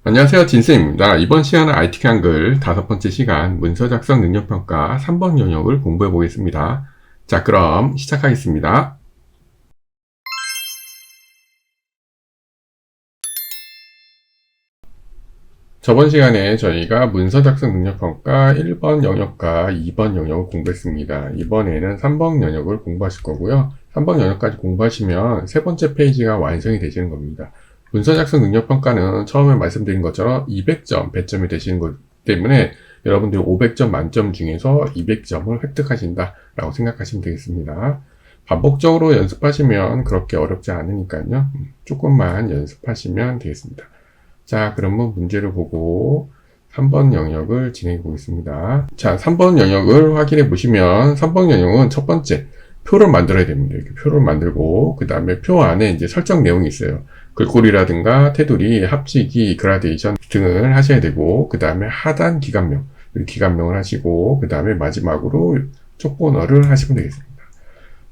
안녕하세요, 진쌤입니다. 이번 시간은 IT 한글 5번째 시간 문서 작성 능력평가 3번 영역을 공부해 보겠습니다. 자, 그럼 시작하겠습니다. 저번 시간에 저희가 문서 작성 능력평가 1번 영역과 2번 영역을 공부했습니다. 이번에는 3번 영역을 공부하실 거고요. 3번 영역까지 공부하시면 세 번째 페이지가 완성이 되시는 겁니다. 문서 작성 능력평가는 처음에 말씀드린 것처럼 200점 배점이 되시는 것 때문에 여러분들이 500점 만점 중에서 200점을 획득하신다라고 생각하시면 되겠습니다. 반복적으로 연습하시면 그렇게 어렵지 않으니까요. 조금만 연습하시면 되겠습니다. 자, 그러면 문제를 보고 3번 영역을 진행해 보겠습니다. 자, 3번 영역을 확인해 보시면 3번 영역은 첫 번째 표를 만들어야 됩니다. 이렇게 표를 만들고 그 다음에 표 안에 이제 설정 내용이 있어요. 글꼴이라든가 테두리, 합치기, 그라데이션 등을 하셔야 되고 그 다음에 하단 기관명, 기관명을 하시고 그 다음에 마지막으로 촉본어를 하시면 되겠습니다.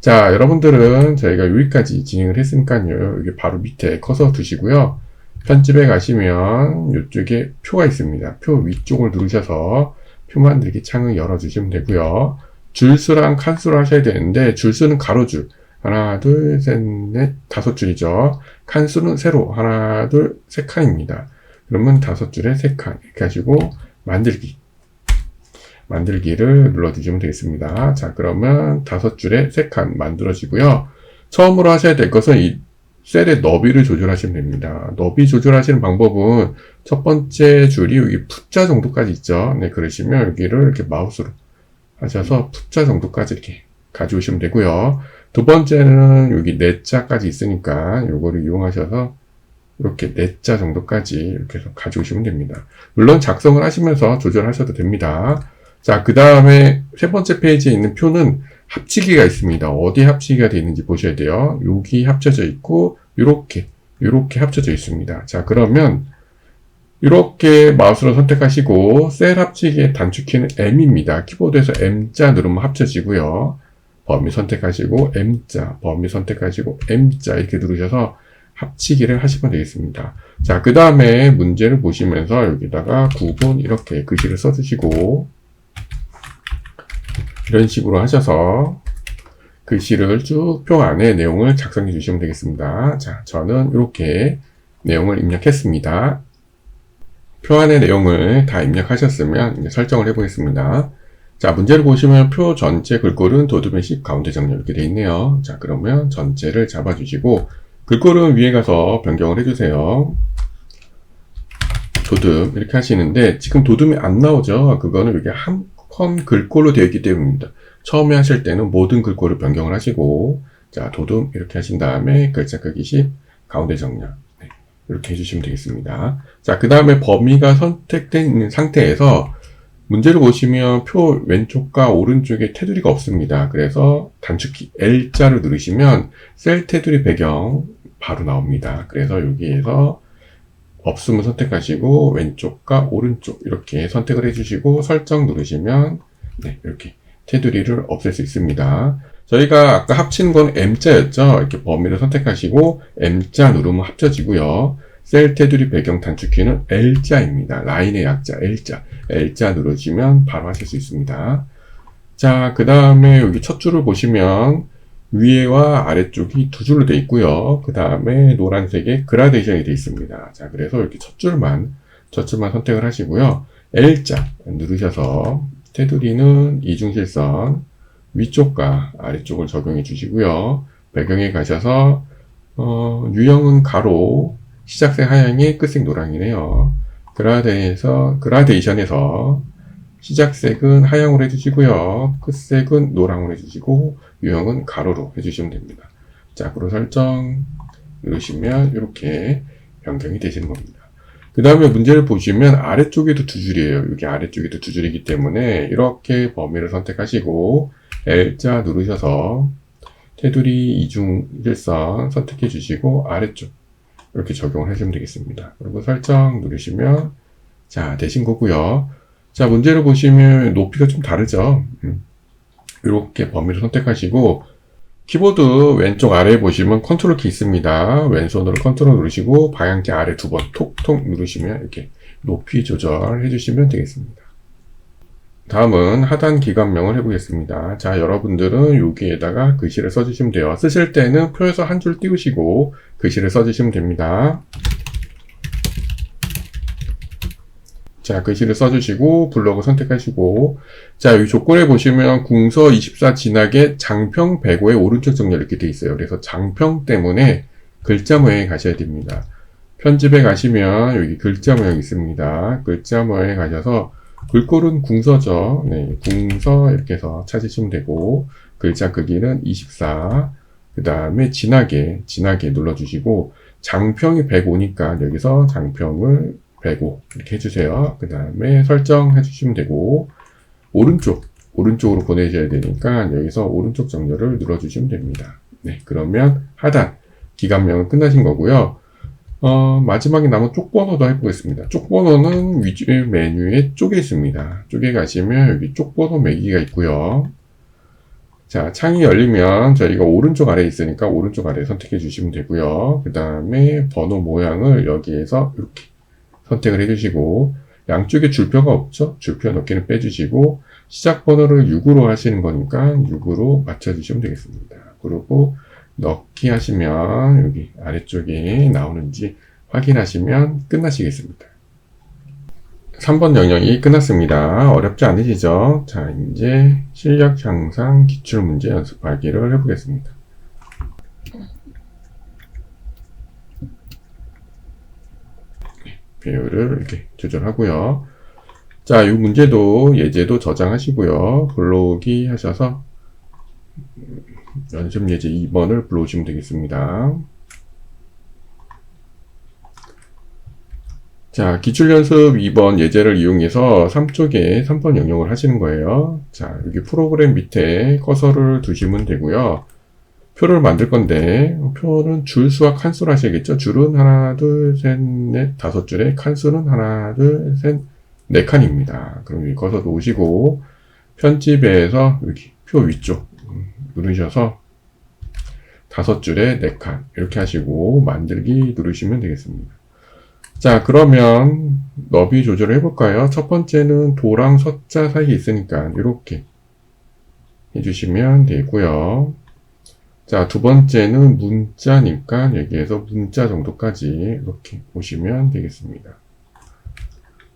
자, 여러분들은 저희가 여기까지 진행을 했으니까요. 여기 바로 밑에 커서 두시고요. 편집에 가시면 이쪽에 표가 있습니다. 표 위쪽을 누르셔서 표 만들기 창을 열어주시면 되고요. 줄수랑 칸수를 하셔야 되는데 줄수는 가로줄 하나, 둘, 셋, 넷, 5줄이죠. 칸수는 세로 하나, 둘, 3칸입니다. 그러면 5줄에 3칸 이렇게 하시고 만들기를 눌러주시면 되겠습니다. 자, 그러면 5줄에 3칸 만들어지고요. 처음으로 하셔야 될 것은 이 셀의 너비를 조절하시면 됩니다. 너비 조절하시는 방법은 첫 번째 줄이 여기 푸자 정도까지 있죠. 네, 그러시면 여기를 이렇게 마우스로 하셔서 푸자 정도까지 이렇게 가져오시면 되고요. 두 번째는 여기 네자까지 있으니까 요거를 이용하셔서 이렇게 네자 정도까지 이렇게 해서 가져오시면 됩니다. 물론 작성을 하시면서 조절하셔도 됩니다. 자, 그 다음에 세 번째 페이지에 있는 표는 합치기가 있습니다. 어디 합치기가 되어 있는지 보셔야 돼요. 여기 합쳐져 있고 이렇게 합쳐져 있습니다. 자, 그러면 이렇게 마우스로 선택하시고 셀 합치기의 단축키는 M입니다. 키보드에서 M자 누르면 합쳐지고요. 범위 선택하시고 M자, 범위 선택하시고 M자 이렇게 누르셔서 합치기를 하시면 되겠습니다. 자, 그 다음에 문제를 보시면서 여기다가 구분 이렇게 글씨를 써주시고 이런 식으로 하셔서 글씨를 쭉 표 안에 내용을 작성해 주시면 되겠습니다. 자, 저는 이렇게 내용을 입력했습니다. 표 안의 내용을 다 입력하셨으면 이제 설정을 해보겠습니다. 자, 문제를 보시면 표 전체 글꼴은 도드메식 가운데 정렬 이렇게 되어 있네요. 자, 그러면 전체를 잡아주시고 글꼴은 위에 가서 변경을 해주세요. 도듬 이렇게 하시는데 지금 도듬이 안 나오죠. 그거는 이게 한 컷 글꼴로 되어 있기 때문입니다. 처음에 하실 때는 모든 글꼴을 변경을 하시고 자, 도듬 이렇게 하신 다음에 글자 크기 10 가운데 정렬 네, 이렇게 해주시면 되겠습니다. 자, 그 다음에 범위가 선택된 있는 상태에서 문제를 보시면 표 왼쪽과 오른쪽에 테두리가 없습니다. 그래서 단축키 L자를 누르시면 셀 테두리 배경 바로 나옵니다. 그래서 여기에서 없음을 선택하시고 왼쪽과 오른쪽 이렇게 선택을 해주시고 설정 누르시면 네, 이렇게 테두리를 없앨 수 있습니다. 저희가 아까 합치는 건 M자였죠. 이렇게 범위를 선택하시고 M자 누르면 합쳐지고요. 셀 테두리 배경 단축키는 L자입니다. 라인의 약자 L자 누르시면 바로 하실 수 있습니다. 자, 그 다음에 여기 첫 줄을 보시면 위에와 아래쪽이 두 줄로 되어 있고요. 그 다음에 노란색에 그라데이션이 되어 있습니다. 자, 그래서 이렇게 첫 줄만 선택을 하시고요. L자 누르셔서 테두리는 이중실선 위쪽과 아래쪽을 적용해 주시고요. 배경에 가셔서 유형은 가로, 시작색 하양이 끝색 노랑이네요. 그라데이션에서 시작색은 하향으로 해주시고요. 끝색은 노랑으로 해주시고 유형은 가로로 해주시면 됩니다. 자, 그리고 설정 누르시면 이렇게 변경이 되시는 겁니다. 그 다음에 문제를 보시면 아래쪽에도 두 줄이에요. 여기 아래쪽에도 두 줄이기 때문에 이렇게 범위를 선택하시고 L자 누르셔서 테두리 이중일선 선택해 주시고 아래쪽 이렇게 적용을 하시면 되겠습니다. 그리고 설정 누르시면 자, 되신 거고요. 자, 문제를 보시면 높이가 좀 다르죠. 이렇게 범위를 선택하시고 키보드 왼쪽 아래에 보시면 컨트롤 키 있습니다. 왼손으로 컨트롤 누르시고 방향키 아래 두 번 톡톡 누르시면 이렇게 높이 조절해 주시면 되겠습니다. 다음은 하단 기관명을 해보겠습니다. 자, 여러분들은 여기에다가 글씨를 써주시면 돼요. 쓰실 때는 표에서 한 줄 띄우시고 글씨를 써주시면 됩니다. 자, 글씨를 써주시고 블럭을 선택하시고, 자, 여기 조건에 보시면 궁서 24 진하게 장평 105의 오른쪽 정렬 이렇게 돼 있어요. 그래서 장평 때문에 글자 모양에 가셔야 됩니다. 편집에 가시면 여기 글자 모양 있습니다. 글자 모양에 가셔서 글꼴은 궁서죠. 네, 궁서 이렇게 해서 찾으시면 되고, 글자 크기는 24, 그 다음에 진하게 눌러주시고, 장평이 105니까 여기서 장평을 105 이렇게 해주세요. 그 다음에 설정해 주시면 되고, 오른쪽으로 보내셔야 되니까 여기서 오른쪽 정렬을 눌러주시면 됩니다. 네, 그러면 하단 기관명은 끝나신 거고요. 마지막에 남은 쪽번호도 해보겠습니다. 쪽번호는 위주의 메뉴에 쪽에 있습니다. 쪽에 가시면 여기 쪽번호 매기가 있고요. 자, 창이 열리면 저희가 오른쪽 아래에 있으니까 오른쪽 아래 선택해 주시면 되고요. 그 다음에 번호 모양을 여기에서 이렇게 선택을 해주시고, 양쪽에 줄표가 없죠? 줄표 몇 개는 빼주시고, 시작 번호를 6으로 하시는 거니까 6으로 맞춰주시면 되겠습니다. 그리고 넣기 하시면 여기 아래쪽에 나오는지 확인하시면 끝나시겠습니다. 3번 영역이 끝났습니다. 어렵지 않으시죠? 자, 이제 실력 향상 기출문제 연습하기를 해보겠습니다. 배열을 이렇게 조절하고요. 자, 이 문제도 예제도 저장하시고요. 불러오기 하셔서 연습 예제 2번을 불러오시면 되겠습니다. 자, 기출연습 2번 예제를 이용해서 3쪽에 3번 영역을 하시는 거예요. 자, 여기 프로그램 밑에 커서를 두시면 되고요. 표를 만들 건데, 표는 줄 수와 칸수를 하셔야겠죠? 줄은 하나, 둘, 셋, 넷, 5줄에 칸수는 하나, 둘, 셋, 4칸입니다. 그럼 여기 커서 놓으시고, 편집에서 여기 표 위쪽 누르셔서 5줄에 4칸 이렇게 하시고 만들기 누르시면 되겠습니다. 자, 그러면 너비 조절을 해볼까요? 첫 번째는 도랑 서자 사이에 있으니까 이렇게 해주시면 되고요. 자, 두 번째는 문자니까 여기에서 문자 정도까지 이렇게 보시면 되겠습니다.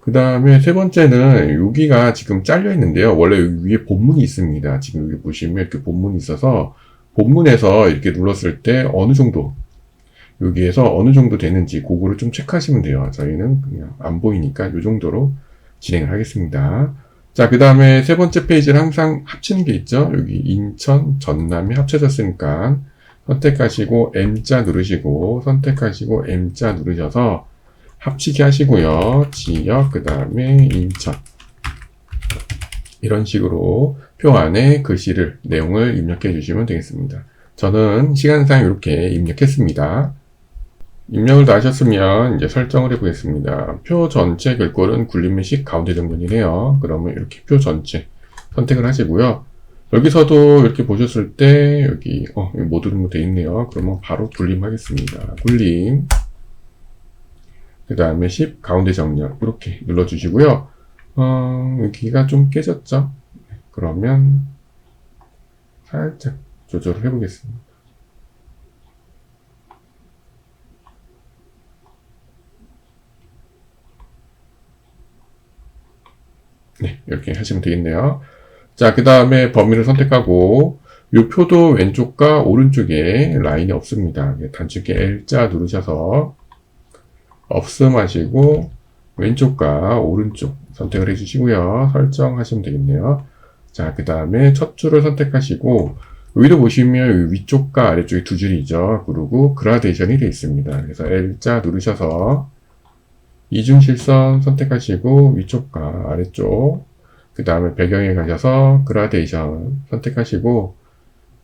그 다음에 세 번째는 여기가 지금 잘려 있는데요. 원래 여기 위에 본문이 있습니다. 지금 여기 보시면 이렇게 본문이 있어서 본문에서 이렇게 눌렀을 때 어느 정도 여기에서 어느 정도 되는지 그거를 좀 체크하시면 돼요. 저희는 그냥 안 보이니까 이 정도로 진행을 하겠습니다. 자, 그 다음에 세 번째 페이지는 항상 합치는 게 있죠. 여기 인천, 전남이 합쳐졌으니까 선택하시고 M자 누르시고 선택하시고 M자 누르셔서 합치기 하시고요. 지역, 그 다음에 인천. 이런 식으로 표 안에 글씨를, 내용을 입력해 주시면 되겠습니다. 저는 시간상 이렇게 입력했습니다. 입력을 다 하셨으면 이제 설정을 해보겠습니다. 표 전체 글꼴은 굴림의식 가운데 정렬이네요. 그러면 이렇게 표 전체 선택을 하시고요. 여기서도 이렇게 보셨을 때 여기 모듈로 되어 있네요. 그러면 바로 굴림하겠습니다. 굴림. 그 다음에 10 가운데 정렬 이렇게 눌러주시고요. 여기가 좀 깨졌죠? 그러면 살짝 조절을 해보겠습니다. 네, 이렇게 하시면 되겠네요. 자, 그 다음에 범위를 선택하고 이 표도 왼쪽과 오른쪽에 라인이 없습니다. 단축키 L자 누르셔서 없음하시고 왼쪽과 오른쪽 선택을 해주시고요. 설정하시면 되겠네요. 자, 그 다음에 첫 줄을 선택하시고 여기도 보시면 위쪽과 아래쪽에 두 줄이죠. 그리고 그라데이션이 되어 있습니다. 그래서 L자 누르셔서 이중실선 선택하시고 위쪽과 아래쪽, 그 다음에 배경에 가셔서 그라데이션 선택하시고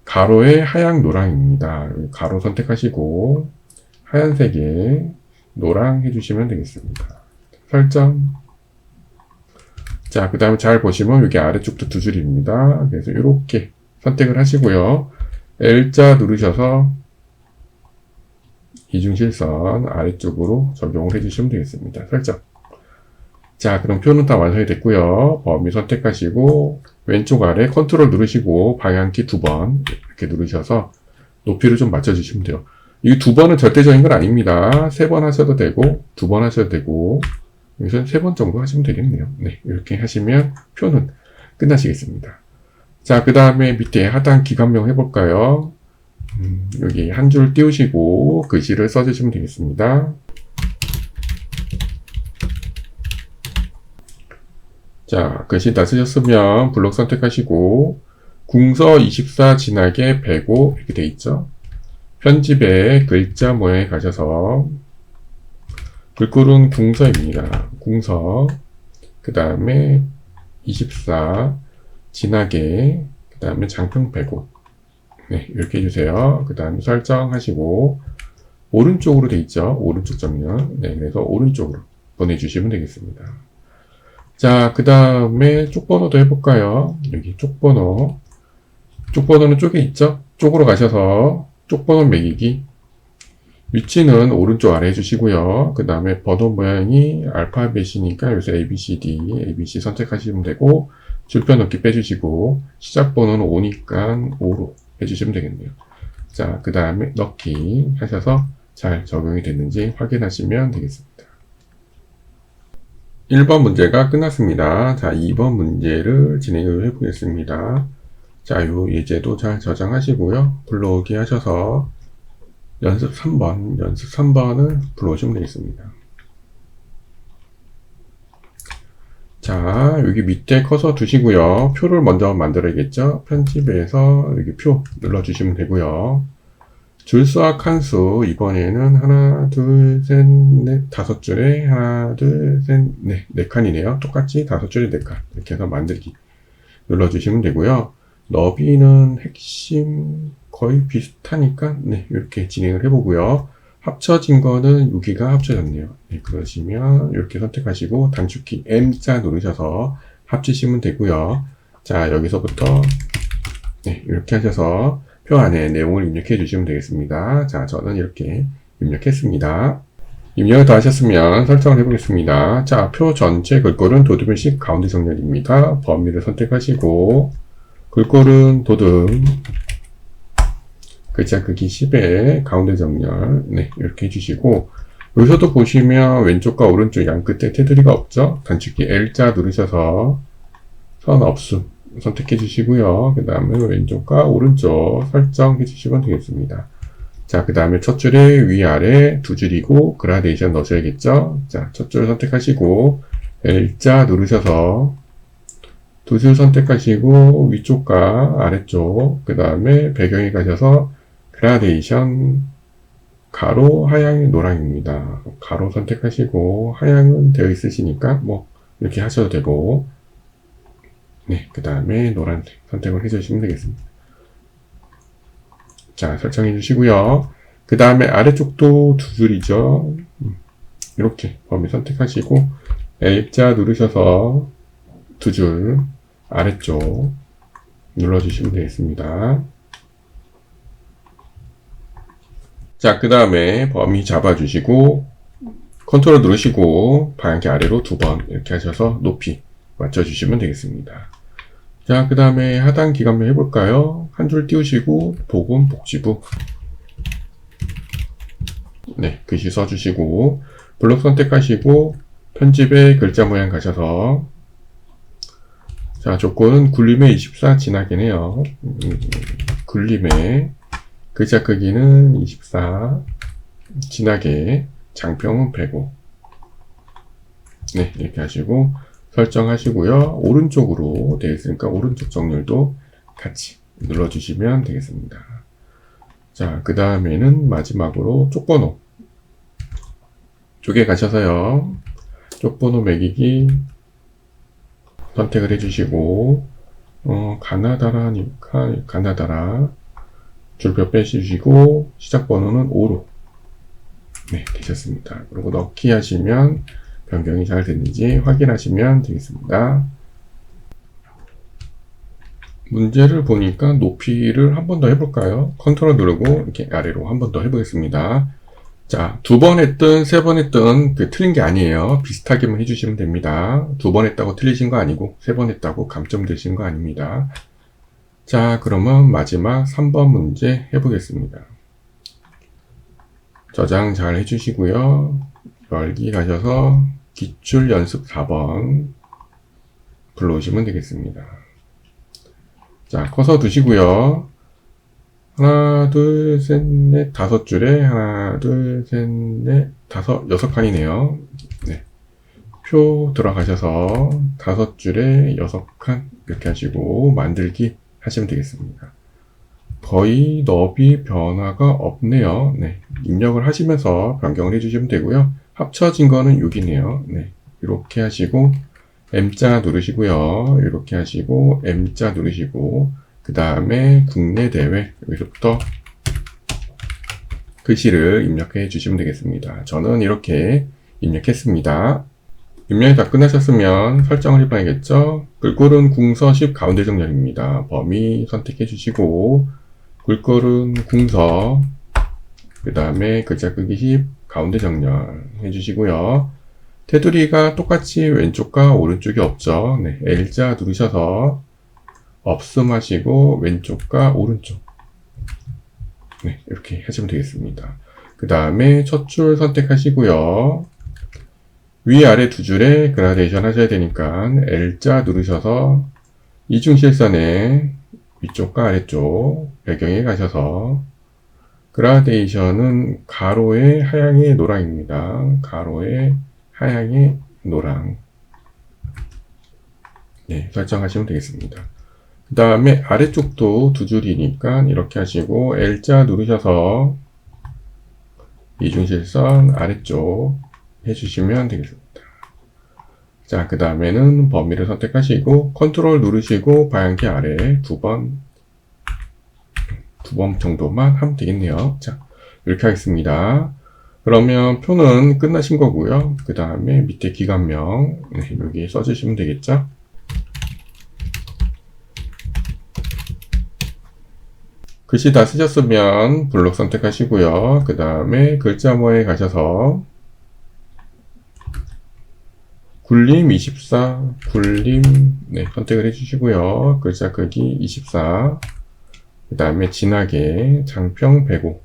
가로의 하양 노랑입니다. 가로 선택하시고 하얀색에 노랑 해주시면 되겠습니다. 설정. 자, 그 다음에 잘 보시면 여기 아래쪽도 두 줄입니다. 그래서 이렇게 선택을 하시고요. L자 누르셔서 이중실선 아래쪽으로 적용을 해주시면 되겠습니다. 설정. 자, 그럼 표는 다 완성이 됐고요. 범위 선택하시고 왼쪽 아래 컨트롤 누르시고 방향키 2번 이렇게 누르셔서 높이를 좀 맞춰주시면 돼요. 이 2번은 절대적인 건 아닙니다. 3번 하셔도 되고 2번 하셔도 되고 여기서 3번 정도 하시면 되겠네요. 네, 이렇게 하시면 표는 끝나시겠습니다. 자, 그 다음에 밑에 하단 기관명 해볼까요? 여기 한 줄 띄우시고 글씨를 써주시면 되겠습니다. 자, 글씨 다 쓰셨으면 블록 선택하시고 궁서 24 진하게 105 이렇게 돼 있죠. 편집에 글자 모양에 가셔서 글꼴은 궁서입니다. 궁서 그 다음에 24 진하게 그 다음에 장평 105 네, 이렇게 해주세요. 그 다음에 설정하시고 오른쪽으로 돼 있죠. 오른쪽 정면 네, 그래서 오른쪽으로 보내주시면 되겠습니다. 자, 그 다음에 쪽번호도 해볼까요? 여기 쪽번호. 쪽번호는 쪽에 있죠? 쪽으로 가셔서 쪽번호 매기기. 위치는 오른쪽 아래 해주시고요. 그 다음에 번호 모양이 알파벳이니까 여기서 ABCD, ABC 선택하시면 되고, 줄표 넣기 빼주시고, 시작 번호는 5니까 5로 해주시면 되겠네요. 자, 그 다음에 넣기 하셔서 잘 적용이 됐는지 확인하시면 되겠습니다. 1번 문제가 끝났습니다. 자, 2번 문제를 진행을 해보겠습니다. 자, 요 예제도 잘 저장하시고요. 불러오기 하셔서 연습 3번을 불러오시면 되겠습니다. 자, 여기 밑에 커서 두시고요. 표를 먼저 만들어야겠죠? 편집에서 여기 표 눌러주시면 되고요. 줄수와 칸수 이번에는 하나, 둘, 셋, 넷, 5줄에 하나, 둘, 셋, 넷, 4칸이네요. 똑같이 5줄에 4칸 이렇게 해서 만들기 눌러주시면 되고요. 너비는 핵심 거의 비슷하니까 네, 이렇게 진행을 해보고요. 합쳐진 거는 여기가 합쳐졌네요. 네, 그러시면 이렇게 선택하시고 단축키 M자 누르셔서 합치시면 되고요. 자, 여기서부터 네, 이렇게 하셔서 표 안에 내용을 입력해 주시면 되겠습니다. 자, 저는 이렇게 입력했습니다. 입력을 다 하셨으면 설정을 해보겠습니다. 자, 표 전체 글꼴은 도듬의식 가운데 정렬입니다. 범위를 선택하시고 글꼴은 도듬 글자 크기 10에 가운데 정렬 네, 이렇게 해주시고 여기서도 보시면 왼쪽과 오른쪽 양 끝에 테두리가 없죠? 단축키 L자 누르셔서 선 없음 선택해 주시고요. 그 다음에 왼쪽과 오른쪽 설정해 주시면 되겠습니다. 자, 그 다음에 첫 줄에 위아래 2줄이고 그라데이션 넣으셔야겠죠. 자, 첫 줄 선택하시고 L자 누르셔서 2줄 선택하시고 위쪽과 아래쪽 그 다음에 배경에 가셔서 그라데이션 가로 하향이 노랑입니다. 가로 선택하시고 하향은 되어 있으시니까 뭐 이렇게 하셔도 되고 네, 그 다음에 노란색 선택을 해주시면 되겠습니다. 자, 설정해 주시고요. 그 다음에 아래쪽도 2줄이죠. 이렇게 범위 선택하시고 L자 누르셔서 2줄 아래쪽 눌러주시면 되겠습니다. 자, 그 다음에 범위 잡아주시고 컨트롤 누르시고 방향키 아래로 2번 이렇게 하셔서 높이 맞춰주시면 되겠습니다. 자, 그 다음에 하단 기관명 해볼까요? 한 줄 띄우시고 복음 복지부 네, 글씨 써주시고 블록 선택하시고 편집에 글자 모양 가셔서 자, 조건은 굴림에 24 진하게네요. 굴림에 글자 크기는 24 진하게 장평은 105 네, 이렇게 하시고 설정하시고요. 오른쪽으로 되어 있으니까 오른쪽 정렬도 같이 눌러주시면 되겠습니다. 자, 그 다음에는 마지막으로 쪽번호 쪽에 가셔서요. 쪽번호 매기기 선택을 해주시고 가나다라니까 가나다라 줄표 빼주시고 시작 번호는 5로 네, 되셨습니다. 그리고 넣기 하시면 변경이 잘 됐는지 확인하시면 되겠습니다. 문제를 보니까 높이를 한 번 더 해볼까요? 컨트롤 누르고 이렇게 아래로 한 번 더 해보겠습니다. 자, 2번 했든 3번 했든 틀린 게 아니에요. 비슷하게만 해주시면 됩니다. 2번 했다고 틀리신 거 아니고 3번 했다고 감점 되신 거 아닙니다. 자, 그러면 마지막 3번 문제 해보겠습니다. 저장 잘 해주시고요. 열기 가셔서 기출 연습 4번 불러오시면 되겠습니다. 자, 커서 두시고요. 하나, 둘, 셋, 넷, 5줄에 하나, 둘, 셋, 넷, 6칸이네요. 네. 표 들어가셔서 5줄에 6칸 이렇게 하시고 만들기 하시면 되겠습니다. 거의 너비 변화가 없네요. 네. 입력을 하시면서 변경을 해주시면 되고요. 합쳐진 거는 6이네요. 네. 이렇게 하시고 M자 누르시고요. 이렇게 하시고 M자 누르시고 그 다음에 국내 대회 여기서부터 글씨를 입력해 주시면 되겠습니다. 저는 이렇게 입력했습니다. 입력이 다 끝나셨으면 설정을 해봐야겠죠. 글꼴은 궁서 10 가운데 정렬입니다. 범위 선택해 주시고 글꼴은 궁서 그 다음에 글자 크기 10 가운데 정렬 해주시고요. 테두리가 똑같이 왼쪽과 오른쪽이 없죠. 네, L자 누르셔서 없음 하시고 왼쪽과 오른쪽 네, 이렇게 하시면 되겠습니다. 그 다음에 첫 줄 선택하시고요. 위아래 두 줄에 그라데이션 하셔야 되니까 L자 누르셔서 이중실선에 위쪽과 아래쪽 배경에 가셔서 그라데이션은 가로의 하향의 노랑입니다. 가로의 하향의 노랑 네, 설정하시면 되겠습니다. 그 다음에 아래쪽도 두 줄이니까 이렇게 하시고 L자 누르셔서 이중실선 아래쪽 해주시면 되겠습니다. 자, 그 다음에는 범위를 선택하시고 컨트롤 누르시고 방향키 아래 두 번 정도만 하면 되겠네요. 자, 이렇게 하겠습니다. 그러면 표는 끝나신 거고요. 그 다음에 밑에 기관명 네, 여기 써주시면 되겠죠. 글씨 다 쓰셨으면 블록 선택하시고요. 그 다음에 글자모에 가셔서 굴림 24, 굴림 네, 선택을 해주시고요. 글자 크기 24, 그 다음에 진하게 장평 105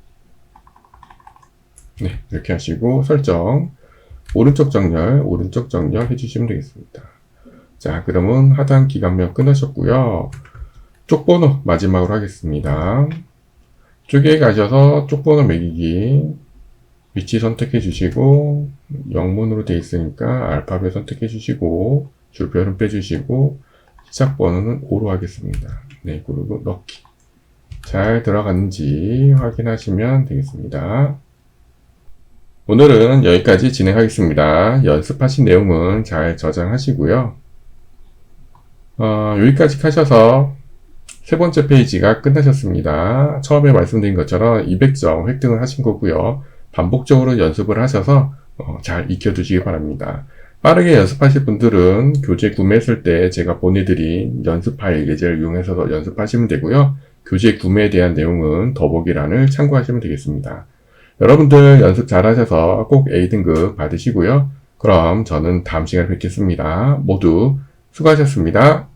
네, 이렇게 하시고 설정 오른쪽 정렬 해주시면 되겠습니다. 자, 그러면 하단 기관명 끝나셨고요. 쪽번호 마지막으로 하겠습니다. 쪽에 가셔서 쪽번호 매기기 위치 선택해 주시고 영문으로 되어 있으니까 알파벳 선택해 주시고 줄표는 빼주시고 시작 번호는 5로 하겠습니다. 네, 그리고 넣기 잘 들어갔는지 확인하시면 되겠습니다. 오늘은 여기까지 진행하겠습니다. 연습하신 내용은 잘 저장하시고요. 여기까지 하셔서 세 번째 페이지가 끝나셨습니다. 처음에 말씀드린 것처럼 200점 획득을 하신 거고요. 반복적으로 연습을 하셔서 잘 익혀두시기 바랍니다. 빠르게 연습하실 분들은 교재 구매했을 때 제가 보내드린 연습 파일 예제를 이용해서 연습하시면 되고요. 교재 구매에 대한 내용은 더보기란을 참고하시면 되겠습니다. 여러분들 연습 잘 하셔서 꼭 A등급 받으시고요. 그럼 저는 다음 시간에 뵙겠습니다. 모두 수고하셨습니다.